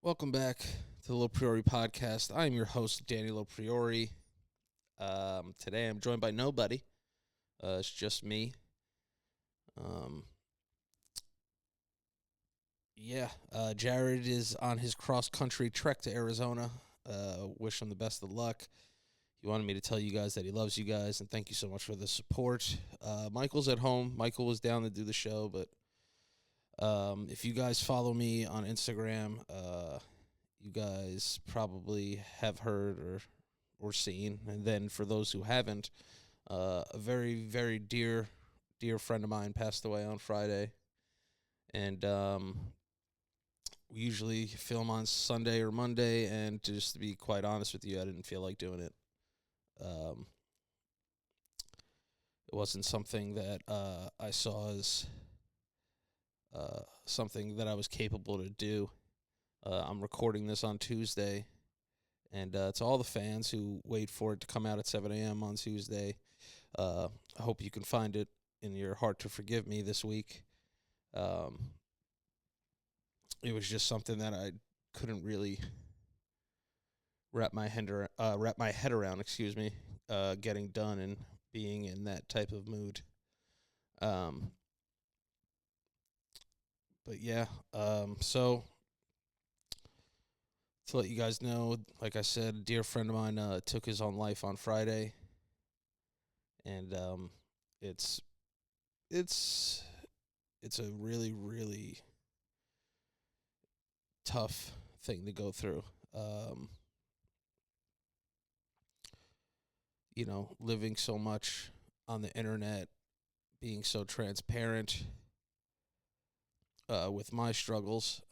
Welcome back to the LoPriore podcast. I am your host, Danny LoPriore. Today I'm joined by nobody. It's just me. Um, Jared is on his cross country trek to Arizona. Wish him the best of luck. He wanted me to tell you guys that he loves you guys and thank you so much for the support. Michael's at home. Michael was down to do the show, but if you guys follow me on Instagram, you guys probably have heard or seen. And then for those who haven't, a very, very dear friend of mine passed away on Friday. And we usually film on Sunday or Monday. And just to be quite honest with you, I didn't feel like doing it. Um, it wasn't something that I saw as something that I was capable to do. I'm recording this on Tuesday, and to all the fans who wait for it to come out at 7 a.m. on Tuesday, I hope you can find it in your heart to forgive me this week. It was just something that I couldn't really wrap my head around. Excuse me, getting done and being in that type of mood. Um, but yeah, so to let you guys know, like I said, a dear friend of mine took his own life on Friday, and it's it's it's a really tough thing to go through. Um, Living so much on the internet, being so transparent with my struggles.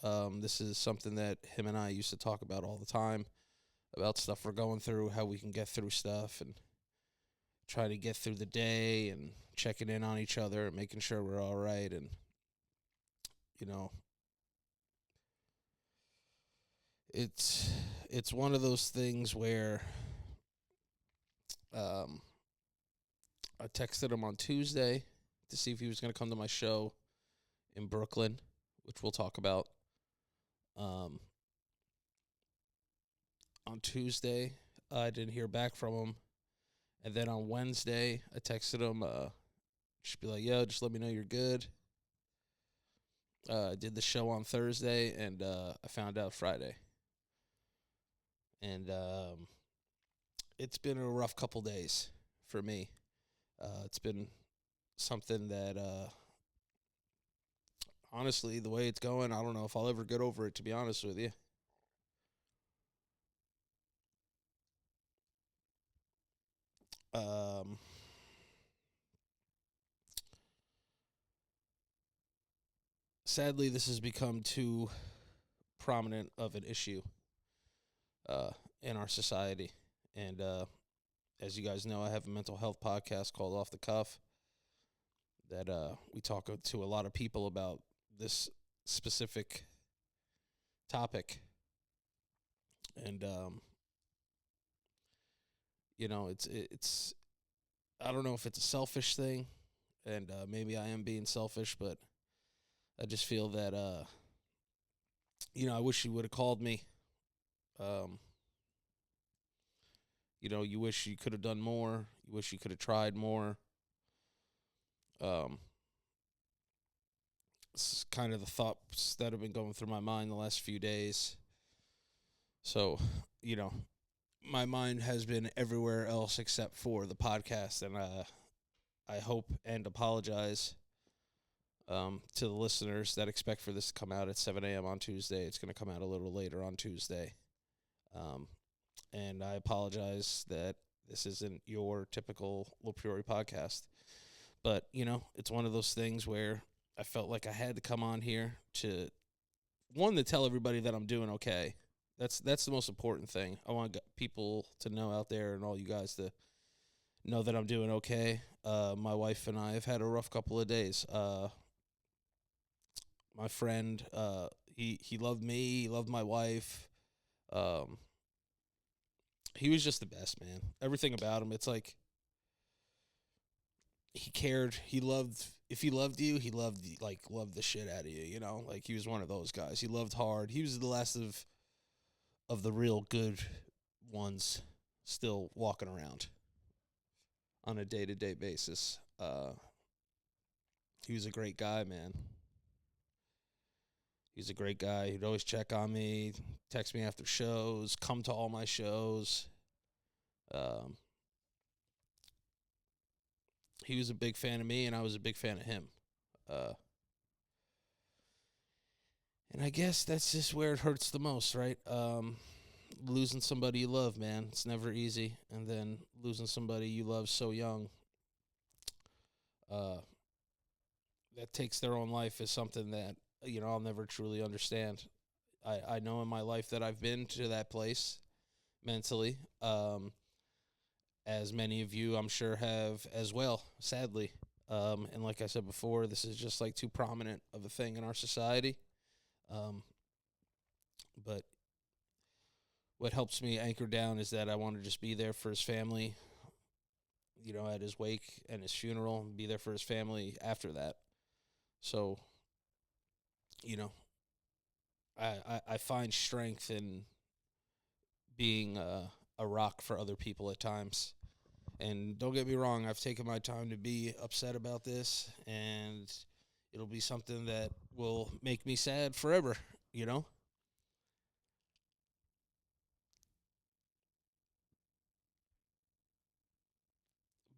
This is something that him and I used to talk about all the time about stuff we're going through, how we can get through stuff, and try to get through the day and checking in on each other and making sure we're all right. And, you know, it's it's one of those things where um, I texted him on Tuesday to see if he was going to come to my show in Brooklyn, which we'll talk about. Um, on Tuesday, I didn't hear back from him. And then on Wednesday, I texted him, just be like, yo, just let me know you're good. I did the show on Thursday, and I found out Friday. And it's been a rough couple days for me. It's been something that, honestly, the way it's going, I don't know if I'll ever get over it, to be honest with you. Um, Sadly, this has become too prominent of an issue uh, in our society. And as you guys know, I have a mental health podcast called Off the Cuff that we talk to a lot of people about this specific topic. And it's I don't know if it's a selfish thing, and maybe I am being selfish, but I just feel that I wish you would have called me. Um, you wish you could have done more. You wish you could have tried more. Um, this is kind of the thoughts that have been going through my mind the last few days. So, you know, my mind has been everywhere else except for the podcast, and I hope and apologize to the listeners that expect for this to come out at 7 a.m. on Tuesday. It's going to come out a little later on Tuesday. Um, and I apologize that this isn't your typical LoPriore podcast. But, it's one of those things where I felt like I had to come on here to, one, to tell everybody that I'm doing okay. That's the most important thing. I want people to know out there and all you guys to know that I'm doing okay. My wife and I have had a rough couple of days. My friend, he loved me, he loved my wife. Um, he was just the best, man. Everything about him, it's like he cared. He loved. If he loved you, he loved the shit out of you. Like he was one of those guys. He loved hard. He was the last of of the real good ones still walking around on a day-to-day basis. He was a great guy, man. He's a great guy. He'd always check on me, text me after shows, come to all my shows. Um, he was a big fan of me, and I was a big fan of him. Uh, and I guess that's just where it hurts the most, right? Losing somebody you love, man. It's never easy. And then losing somebody you love so young, uh, that takes their own life is something that, I'll never truly understand. I know in my life that I've been to that place mentally, as many of you I'm sure have as well, sadly. And like I said before, this is just like too prominent of a thing in our society. Um, but what helps me anchor down is that I want to just be there for his family, at his wake and his funeral, and be there for his family after that. So, you know, I find strength in being a rock for other people at times. And don't get me wrong, I've taken my time to be upset about this, and it'll be something that will make me sad forever, you know?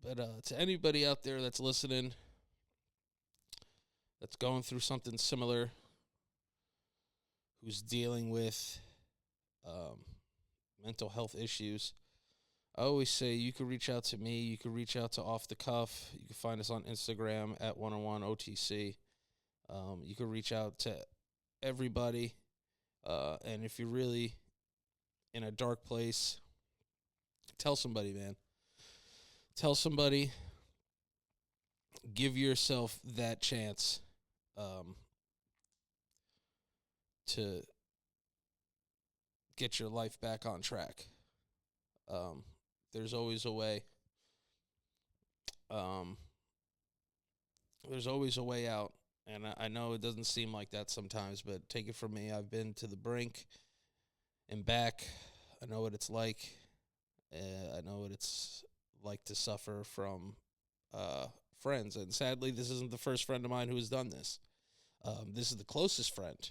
But to anybody out there that's listening, that's going through something similar, who's dealing with um, mental health issues, I always say you can reach out to me. You can reach out to Off the Cuff. You can find us on Instagram at 101OTC. You can reach out to everybody. And if you're really in a dark place, tell somebody, man. Tell somebody. Give yourself that chance to get your life back on track. There's always a way. Um, there's always a way out. And I know it doesn't seem like that sometimes, but take it from me. I've been to the brink and back. I know what it's like. I know what it's like to suffer from friends. And sadly, this isn't the first friend of mine who has done this. This is the closest friend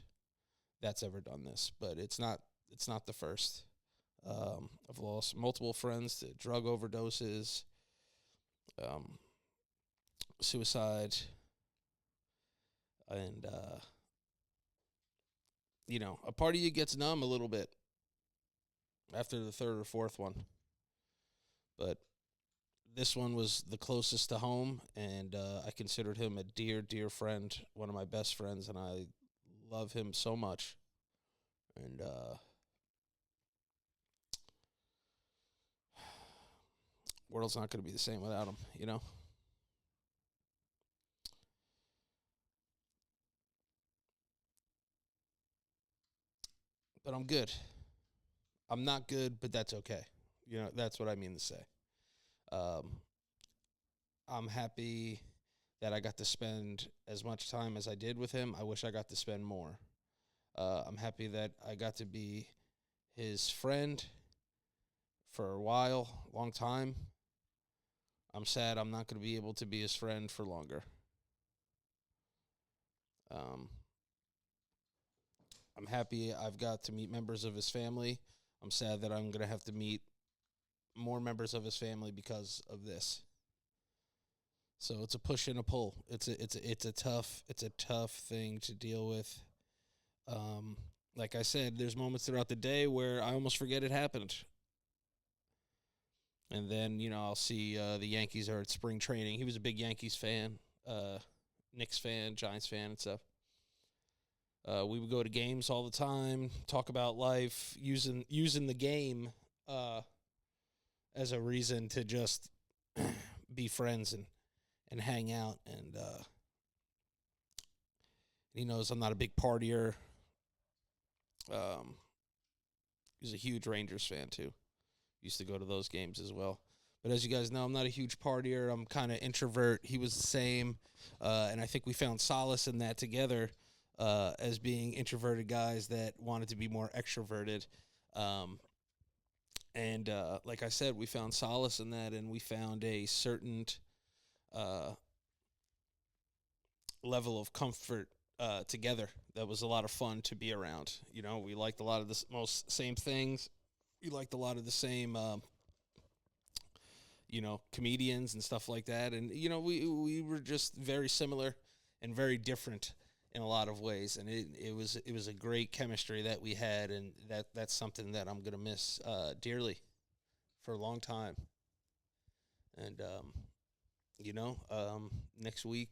that's ever done this, but it's not the first. I've lost multiple friends to drug overdoses, um, suicide, and a part of you gets numb a little bit after the third or fourth one. But this one was the closest to home, and I considered him a dear, dear friend, one of my best friends, and I love him so much. And world's not going to be the same without him. But I'm good. I'm not good, but that's okay. That's what I mean to say. Um, I'm happy that I got to spend as much time as I did with him. I wish I got to spend more. I'm happy that I got to be his friend for a while, long time. I'm sad I'm not going to be able to be his friend for longer. Um, I'm happy I've got to meet members of his family. I'm sad that I'm going to have to meet more members of his family because of this. So it's a push and a pull. It's a tough thing to deal with. Like I said, there's moments throughout the day where I almost forget it happened. And then, I'll see the Yankees are at spring training. He was a big Yankees fan, Knicks fan, Giants fan, and stuff. We would go to games all the time, talk about life, using the game as a reason to just be friends and hang out. And he knows I'm not a big partier. He's a huge Rangers fan too. Used to go to those games as well. But as you guys know, I'm not a huge partier. I'm kind of introvert. He was the same. And I think we found solace in that together as being introverted guys that wanted to be more extroverted. Um, and like I said, we found solace in that, and we found a certain uh, level of comfort together that was a lot of fun to be around. You know, we liked a lot of the most same things. We liked a lot of the same, comedians and stuff like that. And we were just very similar and very different in a lot of ways. And it was a great chemistry that we had, and that's something that I'm gonna miss dearly for a long time. And next week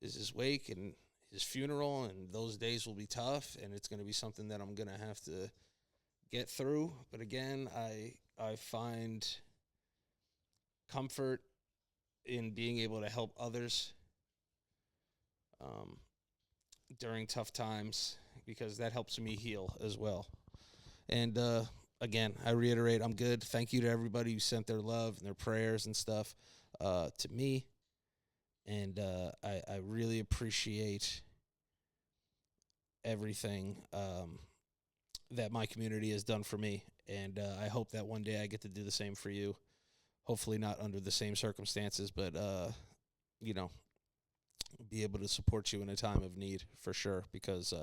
is his wake and his funeral, and those days will be tough, and it's going to be something that I'm going to have to get through. But again, I find comfort in being able to help others um, during tough times, because that helps me heal as well. And again, I reiterate, I'm good. Thank you to everybody who sent their love and their prayers and stuff to me. And I really appreciate everything that my community has done for me. And I hope that one day I get to do the same for you. Hopefully not under the same circumstances, but, you know, be able to support you in a time of need for sure, because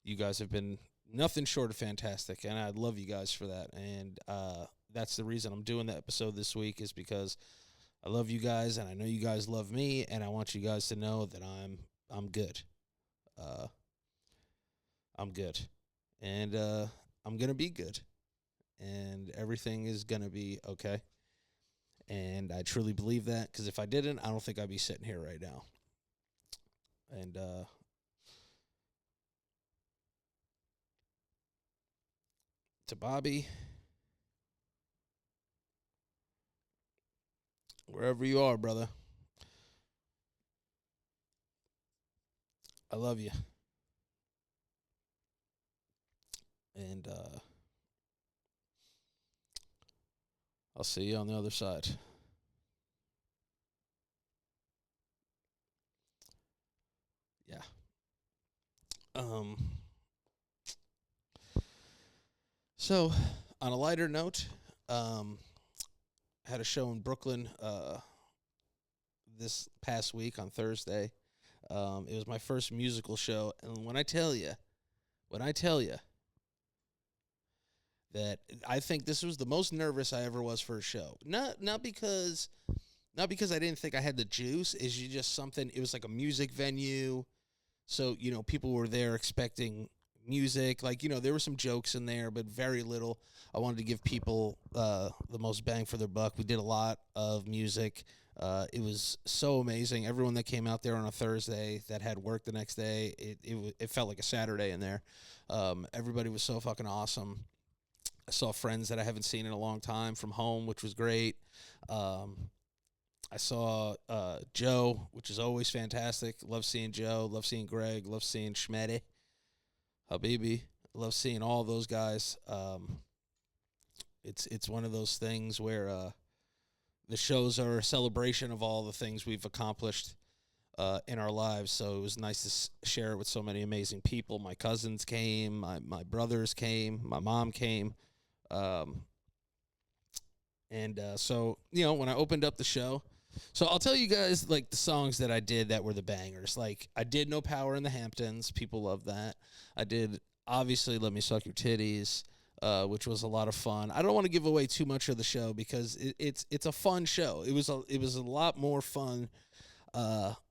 you guys have been nothing short of fantastic, and I love you guys for that. And that's the reason I'm doing the episode this week, is because I love you guys, and I know you guys love me, and I want you guys to know that I'm good. Uh, I'm good, and I'm gonna be good, and everything is gonna be okay. And I truly believe that, because if I didn't, I don't think I'd be sitting here right now. And to Bobby, wherever you are, brother, I love you. And I'll see you on the other side. Yeah. Um. So, on a lighter note, had a show in Brooklyn this past week on Thursday. It was my first musical show, and when I tell you that I think this was the most nervous I ever was for a show. Not because I didn't think I had the juice. It's just something. It was like a music venue, so people were there expecting music. Like there were some jokes in there, but very little. I wanted to give people the most bang for their buck. We did a lot of music. It was so amazing. Everyone that came out there on a Thursday that had work the next day, it felt like a Saturday in there. Everybody was so fucking awesome. I saw friends that I haven't seen in a long time from home, which was great. Um, I saw Joe, which is always fantastic. Love seeing Joe. Love seeing Greg. Love seeing Schmetty, Habibi. Love seeing all those guys. It's one of those things where the shows are a celebration of all the things we've accomplished in our lives. So it was nice to share it with so many amazing people. My cousins came. My brothers came. My mom came. Um, and so, when I opened up the show, so I'll tell you guys, like, the songs that I did that were the bangers. Like, I did No Power in the Hamptons. People love that. I did, obviously, Let Me Suck Your Titties, which was a lot of fun. I don't want to give away too much of the show, because it's a fun show. It was a lot more fun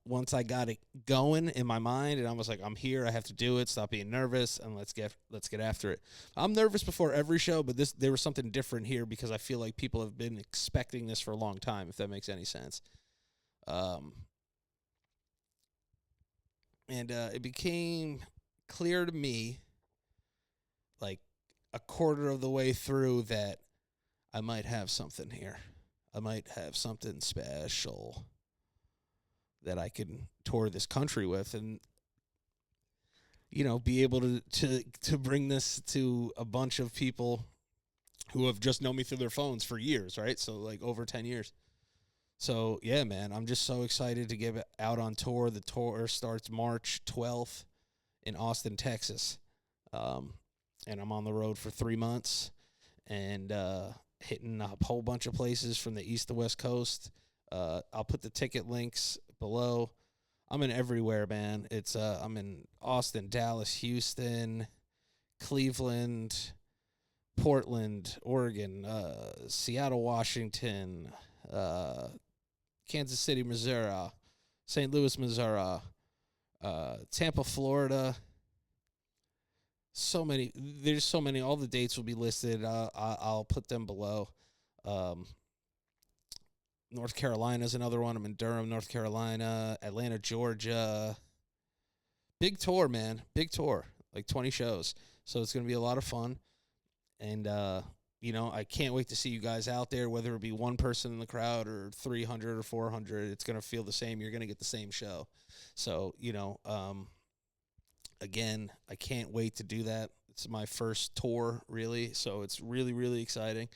once I got it going in my mind, and I was like, I'm here, I have to do it, stop being nervous, and let's get after it. I'm nervous before every show, but there was something different here, because I feel like people have been expecting this for a long time, if that makes any sense. Um, and it became clear to me, like a quarter of the way through, that I might have something here. I might have something special that I can tour this country with, and be able to bring this to a bunch of people who have just known me through their phones for years, right? So, like, over 10 years. So, yeah, man, I'm just so excited to get out on tour. The tour starts March 12th in Austin, Texas. Um, and I'm on the road for 3 months and hitting a whole bunch of places from the east to west coast. I'll put the ticket links below. I'm in everywhere, man. I'm in Austin, Dallas, Houston, Cleveland, Portland, Oregon, Seattle, Washington, uh, Kansas City, Missouri, St. Louis, Missouri, Tampa, Florida. So many. There's so many. All the dates will be listed. I'll put them below. Um, North Carolina is another one. I'm in Durham, North Carolina, Atlanta, Georgia. Big tour, man. Big tour. Like 20 shows. So it's going to be a lot of fun. And, I can't wait to see you guys out there, whether it be one person in the crowd or 300 or 400. It's going to feel the same. You're going to get the same show. So, again, I can't wait to do that. It's my first tour, really. So it's really, really exciting.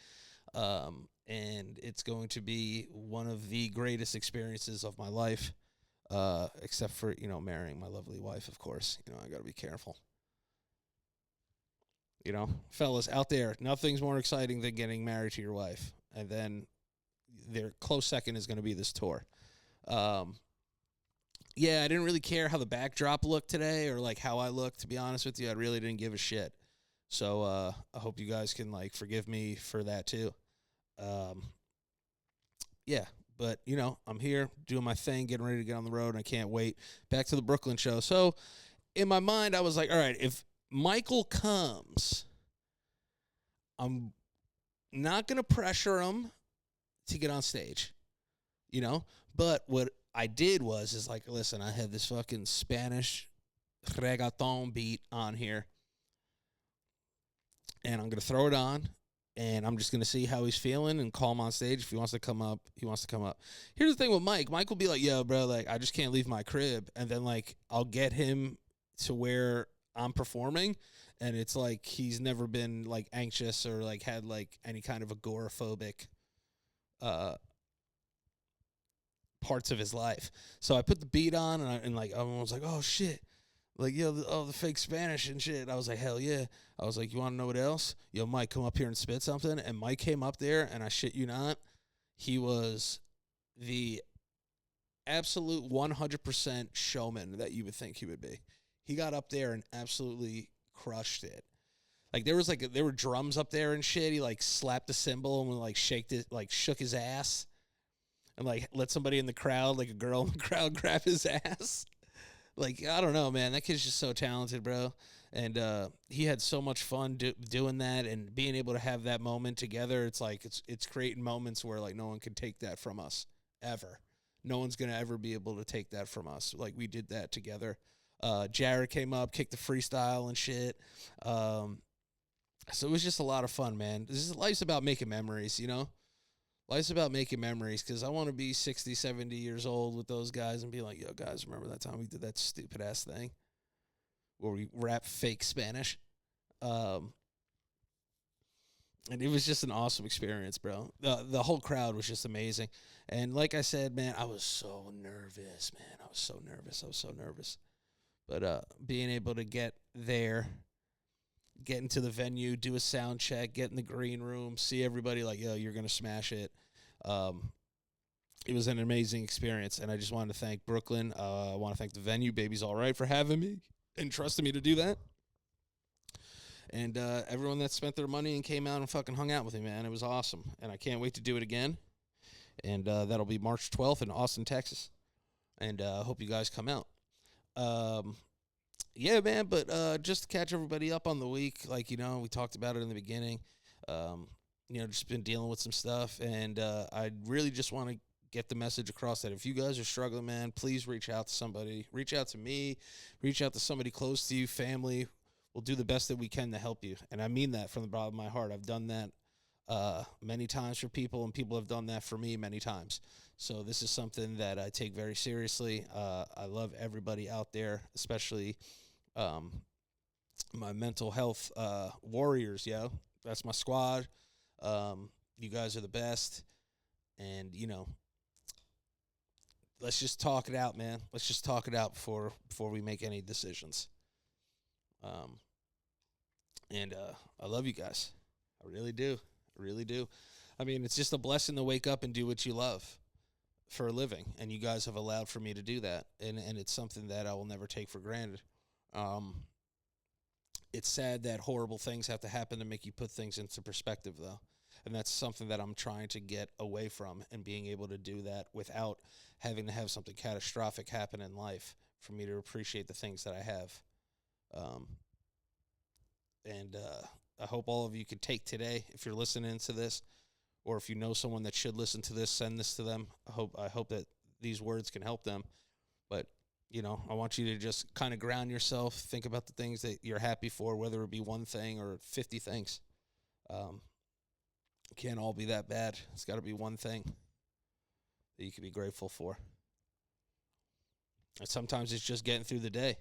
And it's going to be one of the greatest experiences of my life, except for, marrying my lovely wife, of course. I got to be careful. Fellas out there, nothing's more exciting than getting married to your wife. And then their close second is going to be this tour. Yeah, I didn't really care how the backdrop looked today or like how I looked, to be honest with you. I really didn't give a shit. So I hope you guys can forgive me for that too. Yeah, but I'm here doing my thing, getting ready to get on the road, and I can't wait. Back to the Brooklyn show. So in my mind, I was like, all right, if Michael comes, I'm not going to pressure him to get on stage, But what I did is listen, I had this fucking Spanish reggaeton beat on here, and I'm going to throw it on, and I'm just going to see how he's feeling and call him on stage. If he wants to come up, he wants to come up. Here's the thing with Mike. Mike will be like, yo, bro, I just can't leave my crib. And then, I'll get him to where I'm performing, and it's like he's never been, anxious or, had, any kind of agoraphobic parts of his life. So I put the beat on, and everyone was like, oh, shit. Yo, the fake Spanish and shit. I was like, hell yeah. I was like, you want to know what else? Yo, Mike, come up here and spit something. And Mike came up there, and I shit you not, he was the absolute 100% showman that you would think he would be. He got up there and absolutely crushed it. There were drums up there and shit. He slapped the cymbal and shook his ass and let somebody in the crowd, a girl in the crowd, grab his ass. I don't know, man. That kid's just so talented, bro. And he had so much fun doing that and being able to have that moment together. It's it's creating moments where no one can take that from us ever. No one's gonna ever be able to take that from us. We did that together. Jared came up, kicked the freestyle and shit. So it was just a lot of fun, man. Life's about making memories, Life's about making memories because I want to be 60, 70 years old with those guys and be like, yo, guys, remember that time we did that stupid-ass thing where we rap fake Spanish? And it was just an awesome experience, bro. The whole crowd was just amazing. And like I said, man, I was so nervous, man. I was so nervous. But being able to get there, get into the venue, do a sound check, get in the green room, see everybody yo, you're going to smash it. It was an amazing experience, and I just wanted to thank Brooklyn. I want to thank the venue, Baby's All Right, for having me and trusting me to do that. And everyone that spent their money and came out and fucking hung out with me, man. It was awesome, and I can't wait to do it again. And that'll be March 12th in Austin, Texas. And I hope you guys come out. Yeah, man, but just to catch everybody up on the week, we talked about it in the beginning. Just been dealing with some stuff, and I really just want to get the message across that if you guys are struggling, man, please reach out to somebody. Reach out to me. Reach out to somebody close to you, family. We'll do the best that we can to help you, and I mean that from the bottom of my heart. I've done that many times for people, and people have done that for me many times. So this is something that I take very seriously. I love everybody out there, especially my mental health warriors, yo. That's my squad. You guys are the best. And, let's just talk it out, man. Let's just talk it out before we make any decisions. And I love you guys. I really do. I really do. I mean, it's just a blessing to wake up and do what you love for a living, and you guys have allowed for me to do that, and it's something that I will never take for granted. Um, it's sad that horrible things have to happen to make you put things into perspective, though, and that's something that I'm trying to get away from, and being able to do that without having to have something catastrophic happen in life for me to appreciate the things that I have. Um, and I hope all of you can take today, if you're listening to this, or if you know someone that should listen to this, send this to them. I hope that these words can help them. But, I want you to just kind of ground yourself, think about the things that you're happy for, whether it be one thing or 50 things. It can't all be that bad. It's got to be one thing that you can be grateful for. And sometimes it's just getting through the day.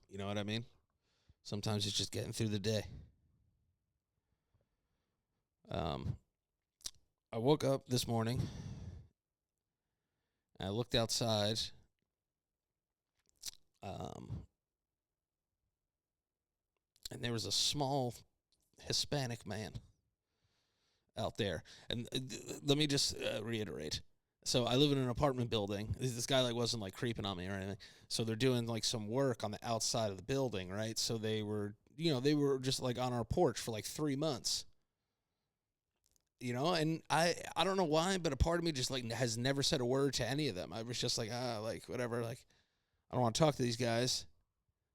You know what I mean? Sometimes it's just getting through the day. I woke up this morning, and I looked outside, and there was a small Hispanic man out there. And let me just reiterate. So I live in an apartment building. This guy wasn't creeping on me or anything. So they're doing some work on the outside of the building, right? So they were just on our porch for 3 months. And I don't know why, but a part of me just has never said a word to any of them. I was just whatever, I don't want to talk to these guys,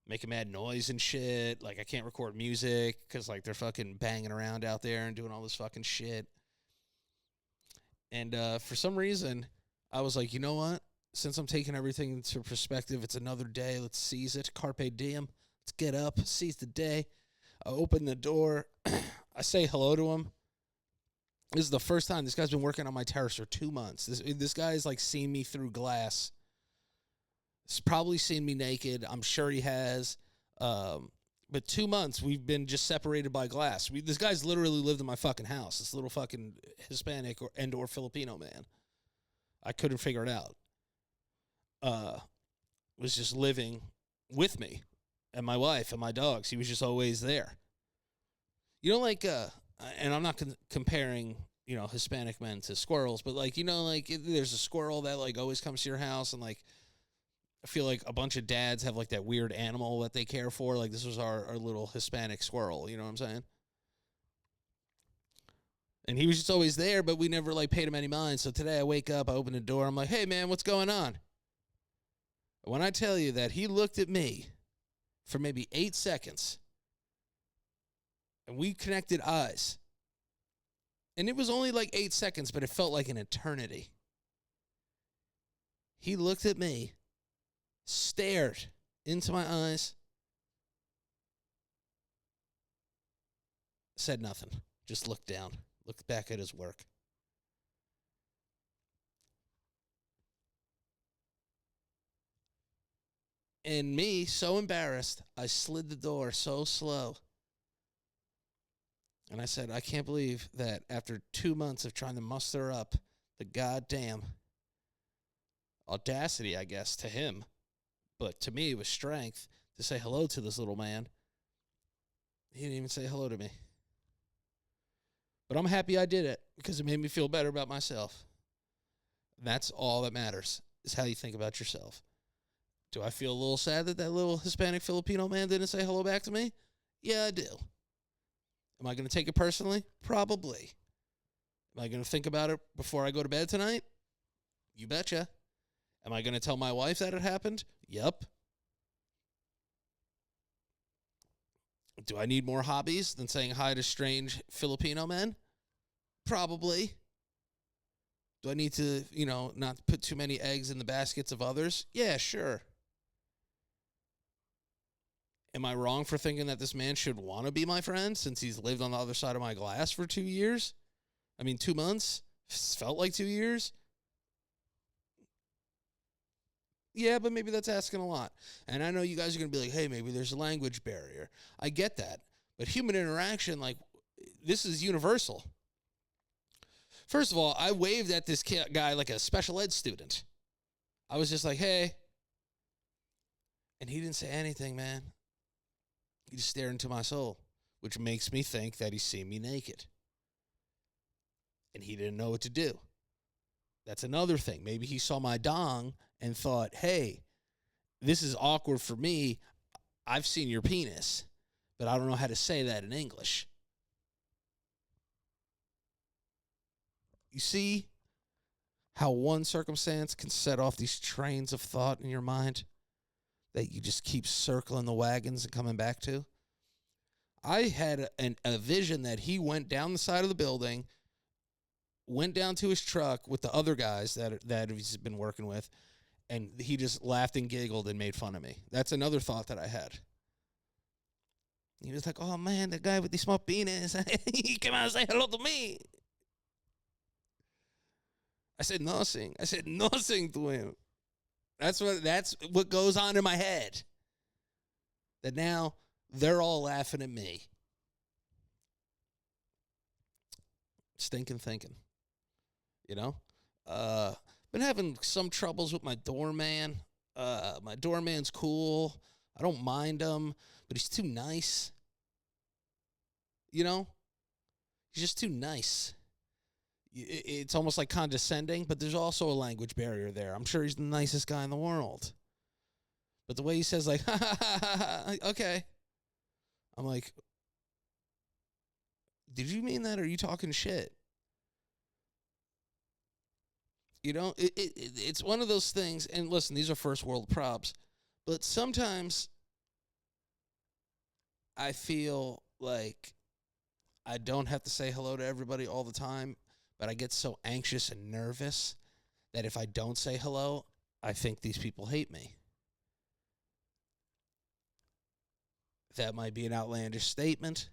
making mad noise and shit. I can't record music because they're fucking banging around out there and doing all this fucking shit. And for some reason, I was like, you know what? Since I'm taking everything into perspective, it's another day. Let's seize it. Carpe diem. Let's get up, seize the day. I open the door. I say hello to him. This is the first time. This guy's been working on my terrace for 2 months. This guy's seen me through glass. He's probably seen me naked. I'm sure he has. But 2 months, we've been just separated by glass. This guy's literally lived in my fucking house. This little fucking Hispanic or Filipino man. I couldn't figure it out. Was just living with me and my wife and my dogs. He was just always there. And I'm not comparing, Hispanic men to squirrels, but there's a squirrel that always comes to your house, and I feel like a bunch of dads have that weird animal that they care for. This was our little Hispanic squirrel, you know what I'm saying? And he was just always there, but we never paid him any mind. So today I wake up, I open the door, I'm like, hey man, what's going on? When I tell you that he looked at me for maybe 8 seconds, and we connected eyes. And it was only 8 seconds, but it felt like an eternity. He looked at me, stared into my eyes, said nothing, just looked down, looked back at his work. And me, so embarrassed, I slid the door so slow. And I said, I can't believe that after 2 months of trying to muster up the goddamn audacity, I guess, to him, but to me it was strength to say hello to this little man. He didn't even say hello to me. But I'm happy I did it because it made me feel better about myself. And that's all that matters, is how you think about yourself. Do I feel a little sad that little Hispanic Filipino man didn't say hello back to me? Yeah, I do. Am I going to take it personally? Probably. Am I going to think about it before I go to bed tonight? You betcha. Am I going to tell my wife that it happened? Yep. Do I need more hobbies than saying hi to strange Filipino men? Probably. Do I need to, not put too many eggs in the baskets of others? Yeah, sure. Am I wrong for thinking that this man should want to be my friend since he's lived on the other side of my glass for 2 years? 2 months? Felt like 2 years? Yeah, but maybe that's asking a lot. And I know you guys are going to be like, hey, maybe there's a language barrier. I get that. But human interaction, this is universal. First of all, I waved at this guy like a special ed student. I was just like, hey. And he didn't say anything, man. He just stared into my soul, which makes me think that he's seen me naked. And he didn't know what to do. That's another thing. Maybe he saw my dong and thought, hey, this is awkward for me. I've seen your penis, but I don't know how to say that in English. You see how one circumstance can set off these trains of thought in your mind that you just keep circling the wagons and coming back to? I had a vision that he went down the side of the building, went down to his truck with the other guys that he's been working with, and he just laughed and giggled and made fun of me. That's another thought that I had. He was like, oh, man, the guy with the small penis, he came out and said hello to me. I said nothing. I said nothing to him. That's what goes on in my head. That now they're all laughing at me. Stinking thinking. You know? Been having some troubles with my doorman. My doorman's cool. I don't mind him, but he's too nice. You know? He's just too nice. It's almost like condescending, but there's also a language barrier there. I'm sure he's the nicest guy in the world. But the way he says, like, ha, ha, ha, ha, okay. I'm like, did you mean that, or are you talking shit? You know, it's one of those things, and listen, these are first world props, but sometimes I feel like I don't have to say hello to everybody all the time, but I get so anxious and nervous that if I don't say hello, I think these people hate me. That might be an outlandish statement,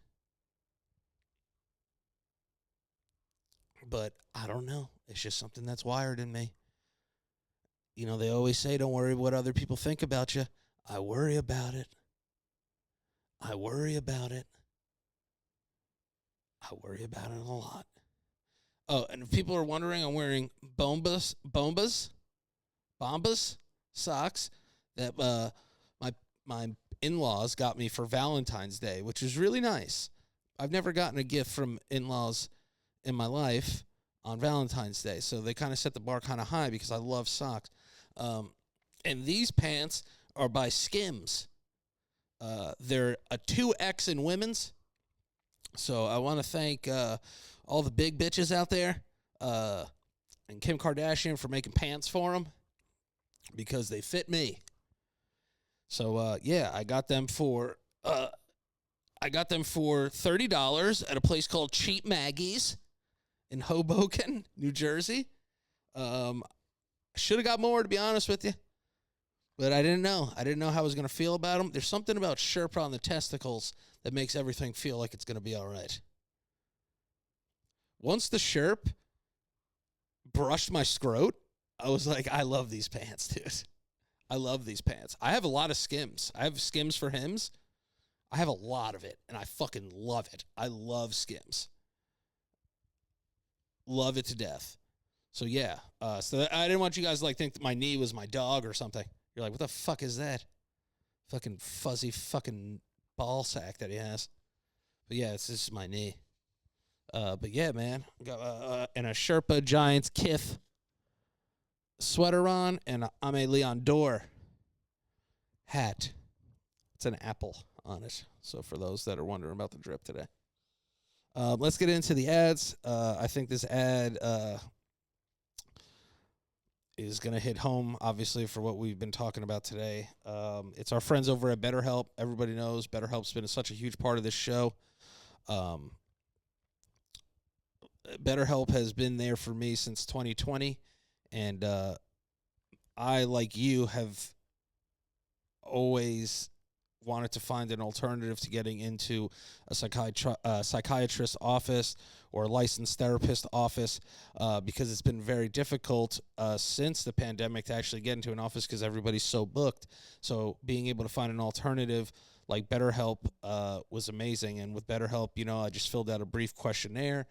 but I don't know. It's just something that's wired in me. You know, they always say, don't worry what other people think about you. I worry about it. I worry about it. I worry about it a lot. Oh, and if people are wondering, I'm wearing Bombas socks that my in-laws got me for Valentine's Day, which is really nice. I've never gotten a gift from in-laws in my life on Valentine's Day, so they kind of set the bar kind of high because I love socks. And these pants are by Skims. They're a 2X in women's. So I want to thank all the big bitches out there and Kim Kardashian for making pants for them because they fit me. So yeah, I got them for $30 at a place called Cheap Maggie's in Hoboken, New Jersey. Should have got more, to be honest with you. But I didn't know. I didn't know how I was going to feel about them. There's something about Sherpa on the testicles that makes everything feel like it's going to be all right. Once the Sherp brushed my scrot, I was like, I love these pants, dude. I love these pants. I have a lot of Skims. I have Skims for Hims. I have a lot of it, and I fucking love it. I love Skims. Love it to death. So, yeah. So I didn't want you guys to like think that my knee was my dog or something. You're like, what the fuck is that? Fucking fuzzy fucking ball sack that he has. But, yeah, this is my knee. But, yeah, man. Got and a Sherpa Giants Kith sweater on and a Ame Leon Dor hat. It's an apple on it. So, for those that are wondering about the drip today. Let's get into the ads. I think this ad is going to hit home, obviously, for what we've been talking about today. It's our friends over at BetterHelp. Everybody knows BetterHelp's been such a huge part of this show. BetterHelp has been there for me since 2020, and I, like you, have always wanted to find an alternative to getting into a psychiatrist's office or a licensed therapist office because it's been very difficult since the pandemic to actually get into an office because everybody's so booked. So being able to find an alternative like BetterHelp was amazing. And with BetterHelp, you know, I just filled out a brief questionnaire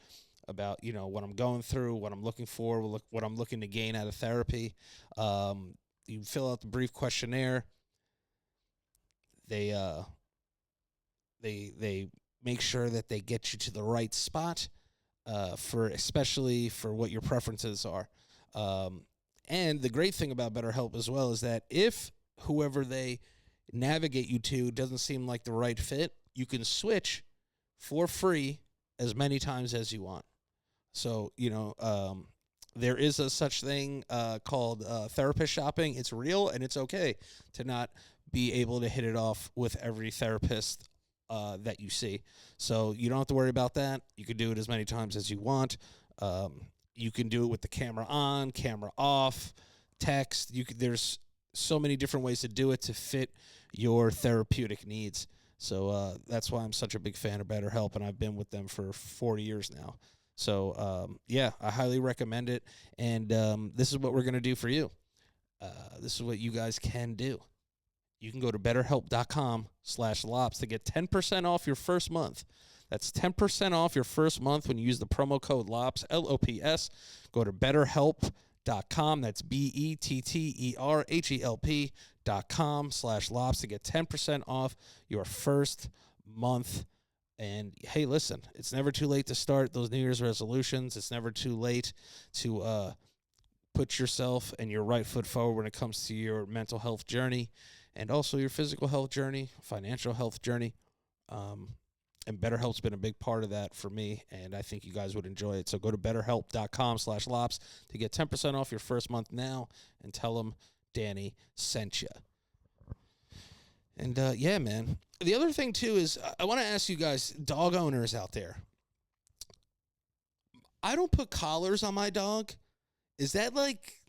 about, you know, what I'm going through, what I'm looking for, what I'm looking to gain out of therapy. You fill out the brief questionnaire. They They make sure that they get you to the right spot, for especially for what your preferences are. Um, and the great thing about BetterHelp as well is that if whoever they navigate you to doesn't seem like the right fit, you can switch for free as many times as you want. So, there is a such thing called therapist shopping. It's real and it's okay to not be able to hit it off with every therapist that you see. So you don't have to worry about that. You can do it as many times as you want. You can do it with the camera on, camera off, text. There's so many different ways to do it to fit your therapeutic needs. So that's why I'm such a big fan of BetterHelp, and I've been with them for 40 years now. So, yeah, I highly recommend it. And this is what we're going to do for you. This is what you guys can do. You can go to betterhelp.com/lops to get 10% off your first month. That's 10% off your first month when you use the promo code LOPS, LOPS. Go to betterhelp.com. That's BETTERHELP.com/lops to get 10% off your first month. And hey, listen, it's never too late to start those New Year's resolutions. It's never too late to put yourself and your right foot forward when it comes to your mental health journey and also your physical health journey, financial health journey. And BetterHelp's been a big part of that for me, and I think you guys would enjoy it. So go to betterhelp.com/lops to get 10% off your first month now and tell them Danny sent you. And, yeah, man. The other thing, too, is I want to ask you guys, dog owners out there, I don't put collars on my dog. Is that like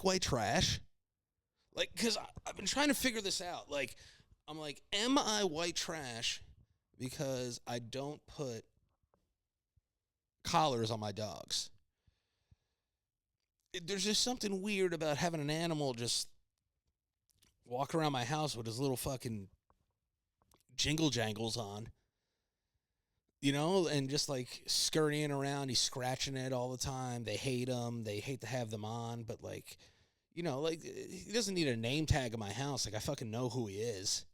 white trash? Like, because I've been trying to figure this out. Like, I'm like, am I white trash because I don't put collars on my dogs? There's just something weird about having an animal just walk around my house with his little fucking jingle jangles on, and just like scurrying around. He's scratching it all the time. They hate him. They hate to have them on, but like, like he doesn't need a name tag in my house. Like I fucking know who he is.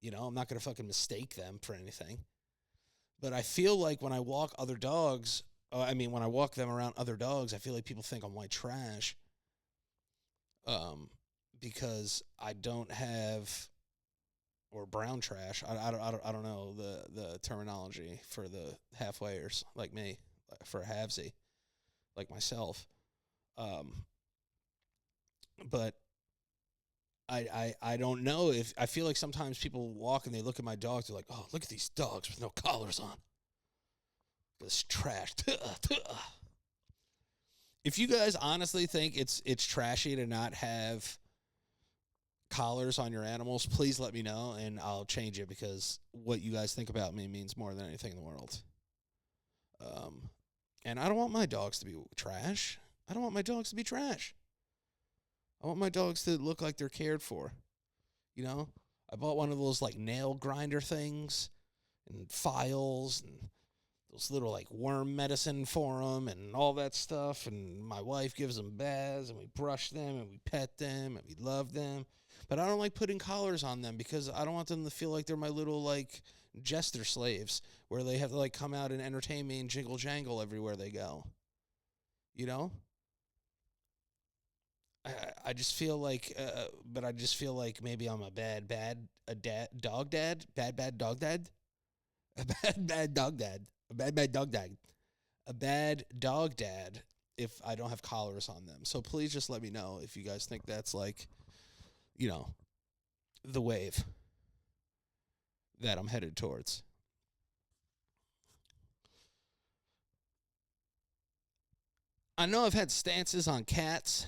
I'm not going to fucking mistake them for anything. But I feel like when I walk other dogs, when I walk them around other dogs, I feel like people think I'm white trash. Because I don't have, or brown trash. I don't know the terminology for the halfwayers like me, for a halvesy like myself. But I don't know if I feel like sometimes people walk and they look at my dogs. They're like, oh, look at these dogs with no collars on. This trash. If you guys honestly think it's trashy to not have collars on your animals, please let me know and I'll change it, because what you guys think about me means more than anything in the world. And I don't want my dogs to be trash. I don't want my dogs to be trash. I want my dogs to look like they're cared for. I bought one of those like nail grinder things and files and those little like worm medicine for them and all that stuff. And my wife gives them baths and we brush them and we pet them and we love them. But I don't like putting collars on them because I don't want them to feel like they're my little like jester slaves where they have to like come out and entertain me and jingle jangle everywhere they go. I just feel like, but I just feel like maybe I'm a bad dog dad, bad dog dad, a bad dog dad, a bad dog dad, a bad dog dad if I don't have collars on them. So please just let me know if you guys think that's like, the wave that I'm headed towards. I know I've had stances on cats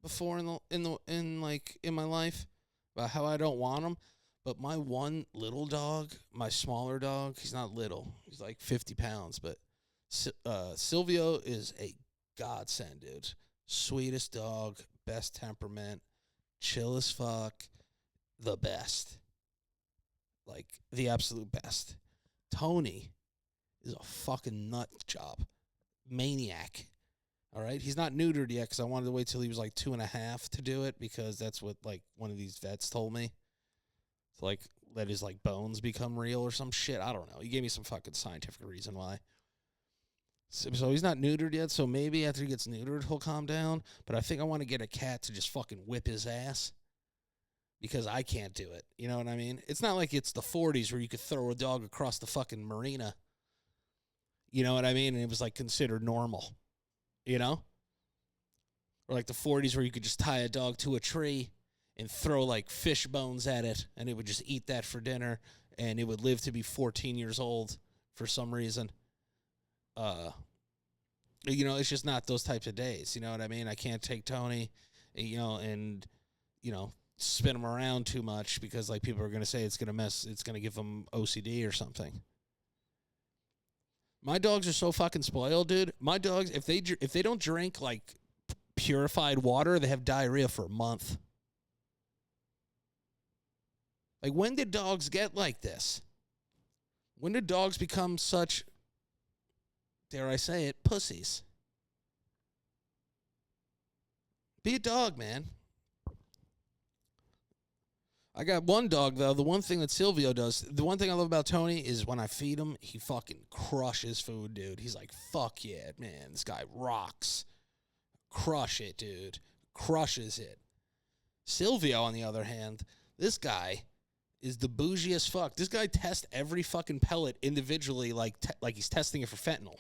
before in my life about how I don't want them, but my one little dog, my smaller dog, he's not little, he's like 50 pounds, but Silvio is a godsend, dude. Sweetest dog, best temperament, chill as fuck, the best, like the absolute best. Tony is a fucking nut job, maniac. All right, he's not neutered yet because I wanted to wait till he was like 2.5 to do it, because that's what like one of these vets told me. to like let his like bones become real or some shit. I don't know. He gave me some fucking scientific reason why. So he's not neutered yet, so maybe after he gets neutered, he'll calm down. But I think I want to get a cat to just fucking whip his ass because I can't do it. You know what I mean? It's not like it's the 40s where you could throw a dog across the fucking marina. You know what I mean? And it was like considered normal, you know? Or like the 40s where you could just tie a dog to a tree and throw like fish bones at it and it would just eat that for dinner and it would live to be 14 years old for some reason. You know, it's just not those types of days. You know what I mean? I can't take Tony, you know, and, you know, spin him around too much because like people are going to say it's going to give him OCD or something. My dogs are so fucking spoiled, dude. My dogs, if they don't drink like purified water, they have diarrhea for a month. Like, when did dogs get like this? When did dogs become such, dare I say it, pussies? Be a dog, man. I got one dog, though. The one thing that Silvio does, the one thing I love about Tony is when I feed him, he fucking crushes food, dude. He's like, fuck yeah, man. This guy rocks. Crush it, dude. Crushes it. Silvio, on the other hand, this guy is the bougie as fuck. This guy tests every fucking pellet individually like he's testing it for fentanyl.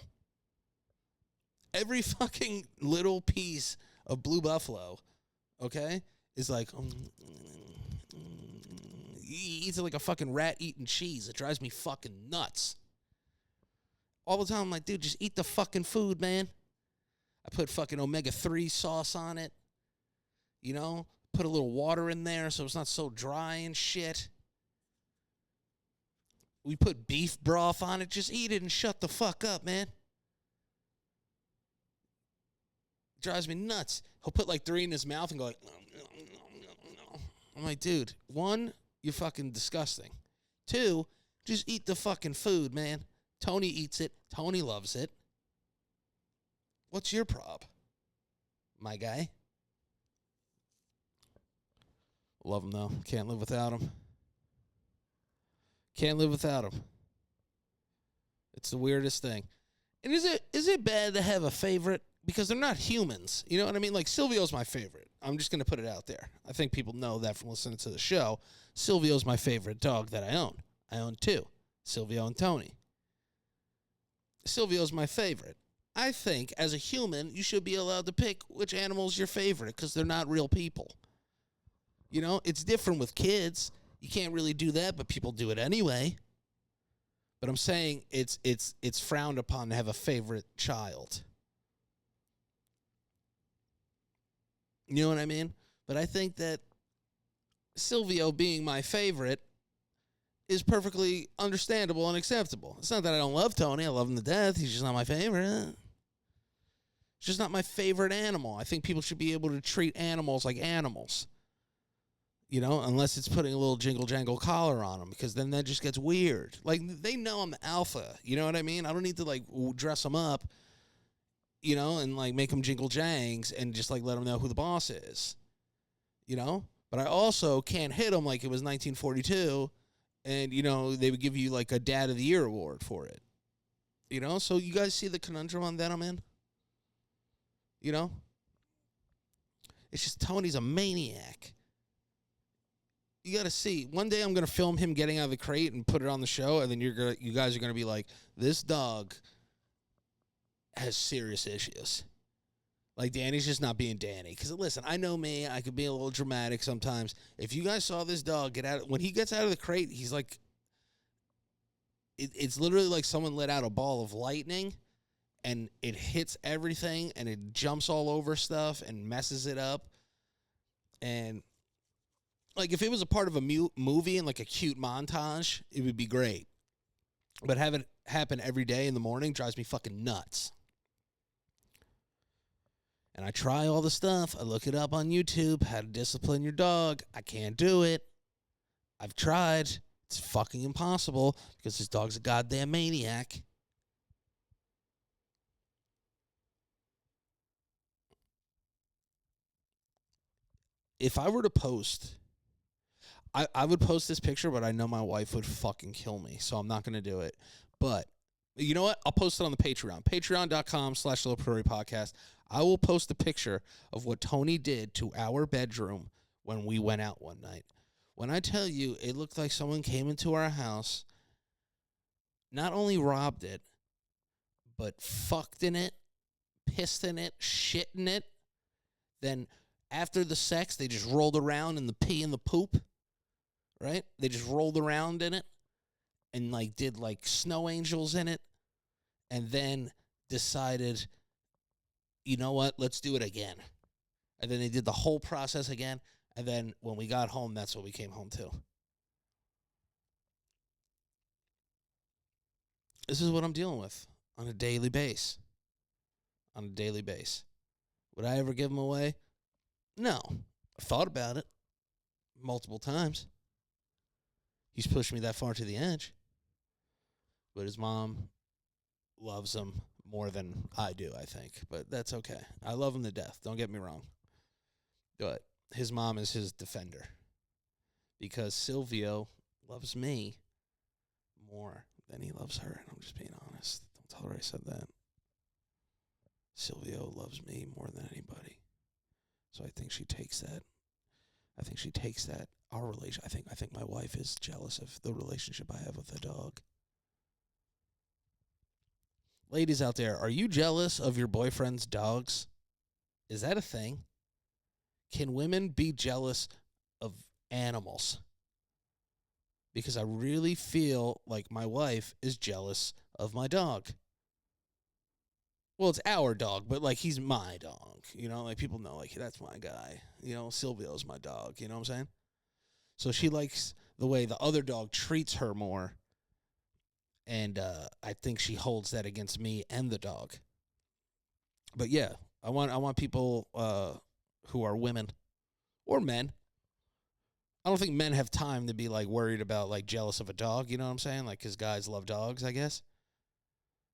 Every fucking little piece of Blue Buffalo, okay, is like, he eats it like a fucking rat eating cheese. It drives me fucking nuts. All the time, I'm like, dude, just eat the fucking food, man. I put fucking omega-3 sauce on it. You know? Put a little water in there so it's not so dry and shit. We put beef broth on it. Just eat it and shut the fuck up, man. It drives me nuts. He'll put like 3 in his mouth and go like, I'm like, dude, 1, you're fucking disgusting. 2, just eat the fucking food, man. Tony eats it. Tony loves it. What's your prob, my guy? Love him, though. Can't live without him. Can't live without him. It's the weirdest thing. And is it bad to have a favorite? Because they're not humans. You know what I mean? Like, Silvio's my favorite. I'm just going to put it out there. I think people know that from listening to the show. Silvio's my favorite dog that I own. I own 2, Silvio and Tony. Silvio's my favorite. I think, as a human, you should be allowed to pick which animal's your favorite because they're not real people. You know, it's different with kids. You can't really do that, but people do it anyway. But I'm saying it's frowned upon to have a favorite child. You know what I mean? But I think that Silvio being my favorite is perfectly understandable and acceptable. It's not that I don't love Tony. I love him to death. He's just not my favorite. It's just not my favorite animal. I think people should be able to treat animals like animals. You know, unless it's putting a little jingle jangle collar on them, because then that just gets weird. Like, they know I'm the alpha. You know what I mean? I don't need to, like, dress them up, you know, and, like, make them jingle jangs and just, like, let them know who the boss is. You know? But I also can't hit them like it was 1942 and, you know, they would give you, like, a Dad of the Year award for it. You know? So you guys see the conundrum on that I'm in? You know? It's just Tony's a maniac. You got to see. One day I'm going to film him getting out of the crate and put it on the show, and then you guys are going to be like, this dog has serious issues. Like, Danny's just not being Danny. Because, listen, I know me. I could be a little dramatic sometimes. If you guys saw this dog get out, when he gets out of the crate, he's like, it's literally like someone let out a ball of lightning, and it hits everything, and it jumps all over stuff and messes it up. And like, if it was a part of a movie and, like, a cute montage, it would be great. But have it happen every day in the morning drives me fucking nuts. And I try all the stuff. I look it up on YouTube, how to discipline your dog. I can't do it. I've tried. It's fucking impossible because this dog's a goddamn maniac. If I were to post, I would post this picture, but I know my wife would fucking kill me, so I'm not going to do it. But you know what? I'll post it on the Patreon. Patreon.com/LoPriore podcast. I will post a picture of what Tony did to our bedroom when we went out one night. When I tell you, it looked like someone came into our house, not only robbed it, but fucked in it, pissed in it, shit in it. Then after the sex, they just rolled around in the pee and the poop, right? They just rolled around in it and like did like snow angels in it, and then decided, you know what, let's do it again. And then they did the whole process again, and then when we got home, that's what we came home to. This is what I'm dealing with on a daily basis. On a daily basis. Would I ever give him away? No. I thought about it multiple times. He's pushed me that far to the edge. But his mom loves him more than I do, I think. But that's okay. I love him to death. Don't get me wrong. But his mom is his defender. Because Silvio loves me more than he loves her. And I'm just being honest. Don't tell her I said that. Silvio loves me more than anybody. So I think she takes that. Our relation. I think my wife is jealous of the relationship I have with the dog. Ladies out there, are you jealous of your boyfriend's dogs? Is that a thing? Can women be jealous of animals? Because I really feel like my wife is jealous of my dog. Well, it's our dog, but, like, he's my dog. You know, like, people know, like, that's my guy. You know, Silvio's my dog. You know what I'm saying? So she likes the way the other dog treats her more. And I think she holds that against me and the dog. But, yeah, I want people who are women or men. I don't think men have time to be, like, worried about, like, jealous of a dog. You know what I'm saying? Like, because guys love dogs, I guess.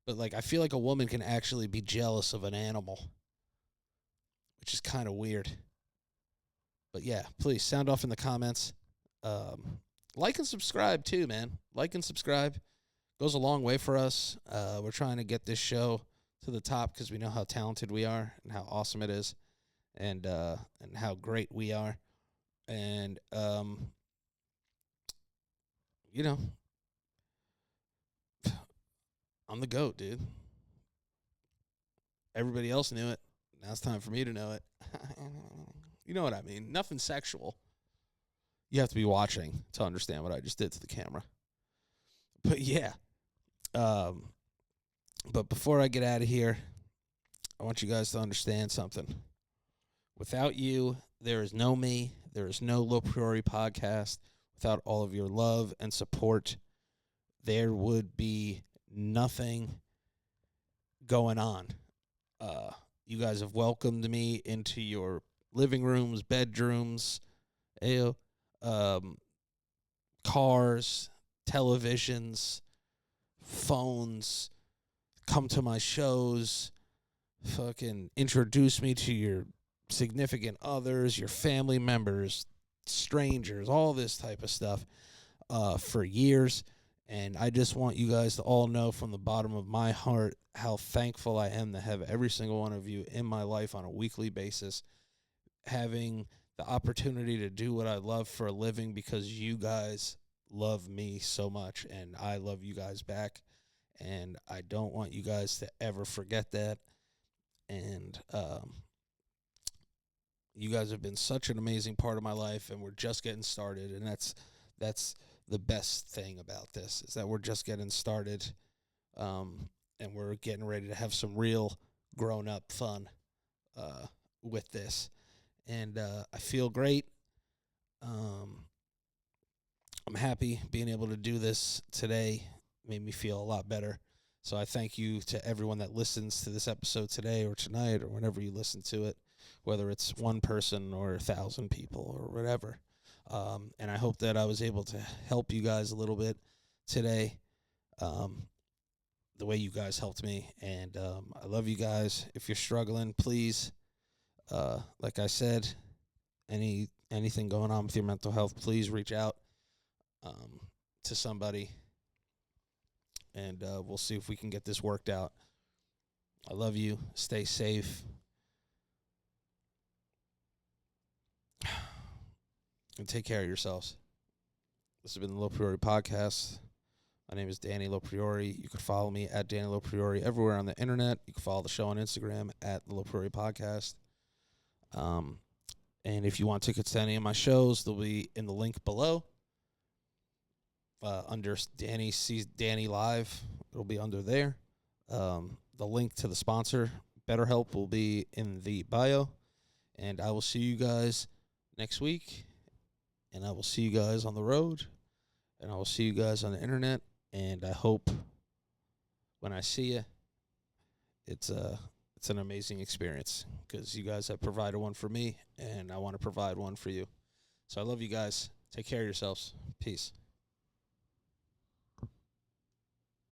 But, like, I feel like a woman can actually be jealous of an animal, which is kind of weird. But, yeah, please sound off in the comments. Like and subscribe, too, man. Like and subscribe. Goes a long way for us. We're trying to get this show to the top because we know how talented we are and how awesome it is and how great we are. And, you know, I'm the GOAT, dude. Everybody else knew it. Now it's time for me to know it. You know what I mean. Nothing sexual. You have to be watching to understand what I just did to the camera. But, yeah. But before I get out of here, I want you guys to understand something. Without you, there is no me. There is no LoPriore podcast. Without all of your love and support, there would be nothing going on. You guys have welcomed me into your living rooms, bedrooms, cars, televisions, phones, come to my shows, fucking introduce me to your significant others, your family members, strangers, all this type of stuff for years. And I just want you guys to all know from the bottom of my heart how thankful I am to have every single one of you in my life on a weekly basis, having the opportunity to do what I love for a living because you guys love me so much and I love you guys back. And I don't want you guys to ever forget that. And you guys have been such an amazing part of my life, and we're just getting started. And that's the best thing about this is that we're just getting started, and we're getting ready to have some real grown-up fun with this. And I feel great. I'm happy being able to do this today. Made me feel a lot better. So I thank you to everyone that listens to this episode today or tonight or whenever you listen to it, whether it's one person or 1,000 people or whatever. And I hope that I was able to help you guys a little bit today, the way you guys helped me. And I love you guys. If you're struggling, please, like I said, any anything going on with your mental health, please reach out to somebody, and we'll see if we can get this worked out. I love you. Stay safe. And take care of yourselves. This has been the LoPriore podcast. My name is Danny LoPriore. You can follow me at Danny LoPriore everywhere on the internet. You can follow the show on Instagram at the LoPriore podcast. And if you want tickets to any of my shows, they'll be in the link below. Under Danny sees Danny Live, it'll be under there. The link to the sponsor, BetterHelp, will be in the bio. And I will see you guys next week. And I will see you guys on the road. And I will see you guys on the internet. And I hope when I see you, it's an amazing experience, because you guys have provided one for me, and I want to provide one for you. So I love you guys. Take care of yourselves. Peace.